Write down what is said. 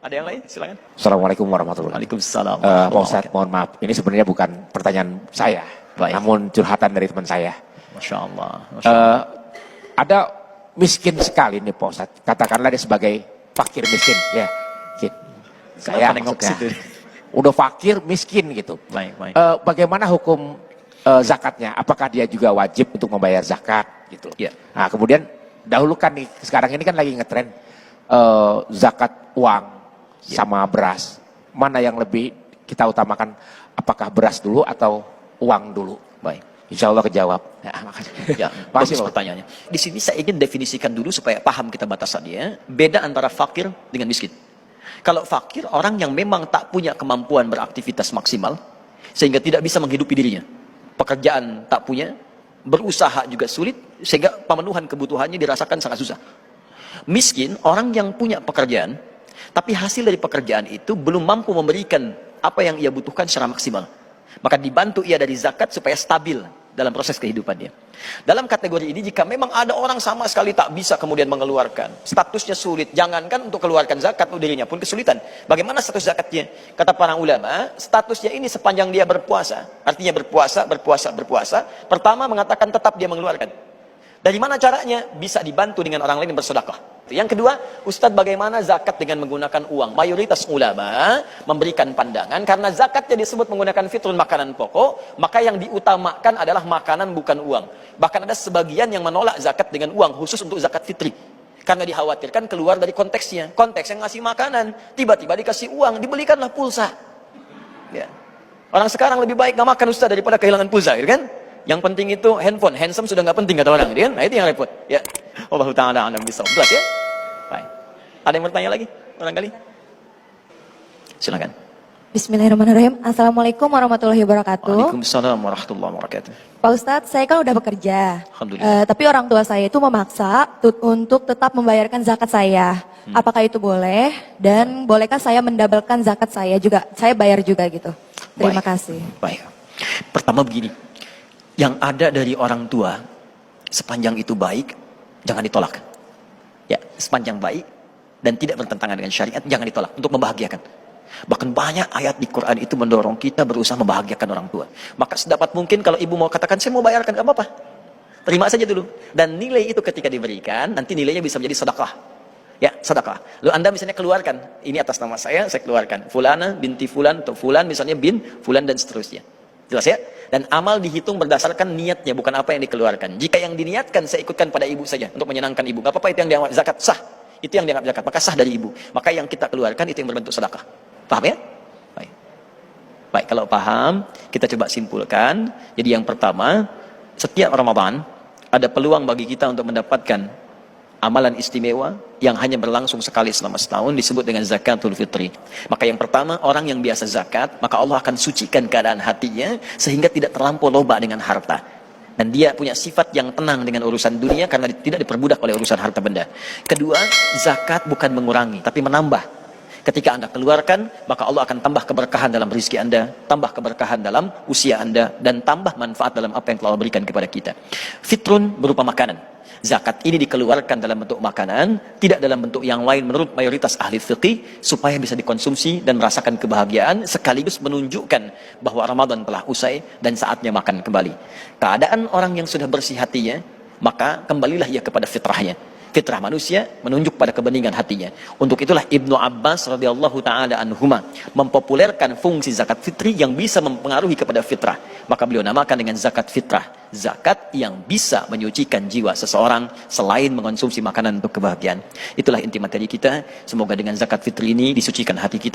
Ada yang lain? Silakan. Assalamualaikum warahmatullahi Waalaikumsalam. wabarakatuh. Pak Ustadz, mohon maaf. Ini sebenarnya bukan pertanyaan saya, Baik. namun curhatan dari teman saya. Masya Allah. Masya Allah. Ada miskin sekali nih Pak Ustadz. Katakanlah dia sebagai fakir miskin, ya. Saya nengok maksudnya, situ? udah fakir miskin gitu. Baik, baik. Bagaimana hukum zakatnya? Apakah dia juga wajib untuk membayar zakat gitu? Ya. Nah, kemudian dahulu kan nih, sekarang ini kan lagi ngetren zakat uang sama beras. Mana yang lebih kita utamakan? Apakah beras dulu atau uang dulu? Baik. Insya Allah kejawab. Ya, makasih. Ya, bagus Makasih, Pak. pertanyaannya. Di sini saya ingin definisikan dulu supaya paham kita batasannya. Beda antara fakir dengan miskin. Kalau fakir, orang yang memang tak punya kemampuan beraktivitas maksimal, sehingga tidak bisa menghidupi dirinya. Pekerjaan tak punya, berusaha juga sulit, sehingga pemenuhan kebutuhannya dirasakan sangat susah. Miskin, orang yang punya pekerjaan, tapi hasil dari pekerjaan itu belum mampu memberikan apa yang ia butuhkan secara maksimal. Maka dibantu ia dari zakat supaya stabil dalam proses kehidupannya. Dalam kategori ini, jika memang ada orang sama sekali tak bisa kemudian mengeluarkan, statusnya sulit, jangankan untuk keluarkan zakat, dirinya pun kesulitan. Bagaimana status zakatnya? Kata para ulama, statusnya ini sepanjang dia berpuasa, artinya berpuasa. Pertama mengatakan tetap dia mengeluarkan. Dari mana caranya? Bisa dibantu dengan orang lain yang bersedekah. Yang kedua, Ustadz, bagaimana zakat dengan menggunakan uang? Mayoritas ulama memberikan pandangan, karena zakatnya disebut menggunakan fitrun, makanan pokok, maka yang diutamakan adalah makanan bukan uang. Bahkan ada sebagian yang menolak zakat dengan uang, khusus untuk zakat fitri. Karena dikhawatirkan keluar dari konteksnya. Konteks yang ngasih makanan, tiba-tiba dikasih uang, dibelikanlah pulsa. Ya. Orang sekarang lebih baik nggak makan, Ustadz, daripada kehilangan pulsa, gitu kan? Yang penting itu handphone, handsome sudah nggak penting kata orang, gitu kan? Nah, itu yang repot. Ya. Allah Ta'ala a'lam bishawab. Jelas ya? Baik. Ada yang bertanya lagi? Barangkali? Silakan. Bismillahirrahmanirrahim. Assalamualaikum warahmatullahi wabarakatuh. Waalaikumsalam warahmatullahi wabarakatuh. Pak Ustadz, saya kan udah bekerja. Alhamdulillah. Tapi orang tua saya itu memaksa untuk tetap membayarkan zakat saya. Apakah itu boleh? Dan bolehkah saya mendabelkan zakat saya juga? Saya bayar juga gitu. Terima kasih. Baik. Pertama begini. Yang ada dari orang tua, sepanjang itu baik, jangan ditolak. Ya, sepanjang baik dan tidak bertentangan dengan syariat, jangan ditolak untuk membahagiakan. Bahkan banyak ayat di Quran itu mendorong kita berusaha membahagiakan orang tua. Maka sedapat mungkin kalau ibu mau katakan, saya mau bayarkan, gak apa-apa. Terima saja dulu. Dan nilai itu ketika diberikan, nanti nilainya bisa menjadi sedekah. Ya, sedekah. Lalu Anda misalnya keluarkan, ini atas nama saya keluarkan. Fulana binti Fulan, atau Fulan misalnya bin Fulan dan seterusnya. Jelas ya? Dan amal dihitung berdasarkan niatnya, bukan apa yang dikeluarkan. Jika yang diniatkan, saya ikutkan pada ibu saja untuk menyenangkan ibu. Gak apa-apa, itu yang dianggap zakat, sah. Itu yang dianggap zakat, maka sah dari ibu. Maka yang kita keluarkan itu yang berbentuk sedekah. Paham ya? Baik. Baik, kalau paham, kita coba simpulkan. Jadi yang pertama, setiap Ramadan ada peluang bagi kita untuk mendapatkan amalan istimewa yang hanya berlangsung sekali selama setahun, disebut dengan zakatul fitri. Maka yang pertama, orang yang biasa zakat, maka Allah akan sucikan keadaan hatinya sehingga tidak terlampau loba dengan harta. Dan dia punya sifat yang tenang dengan urusan dunia karena tidak diperbudak oleh urusan harta benda. Kedua, zakat bukan mengurangi tapi menambah. Ketika Anda keluarkan, maka Allah akan tambah keberkahan dalam rezeki Anda, tambah keberkahan dalam usia Anda, dan tambah manfaat dalam apa yang telah Allah berikan kepada kita. Fitrun berupa makanan. Zakat ini dikeluarkan dalam bentuk makanan, tidak dalam bentuk yang lain menurut mayoritas ahli fikih, supaya bisa dikonsumsi dan merasakan kebahagiaan, sekaligus menunjukkan bahwa Ramadan telah usai dan saatnya makan kembali. Keadaan orang yang sudah bersih hatinya, maka kembalilah ia kepada fitrahnya. Fitrah manusia menunjuk pada kebeningan hatinya. Untuk itulah Ibnu Abbas radhiyallahu taala anhuma mempopulerkan fungsi zakat fitri yang bisa mempengaruhi kepada fitrah. Maka beliau namakan dengan zakat fitrah. Zakat yang bisa menyucikan jiwa seseorang selain mengonsumsi makanan untuk kebahagiaan. Itulah inti materi kita. Semoga dengan zakat fitri ini disucikan hati kita.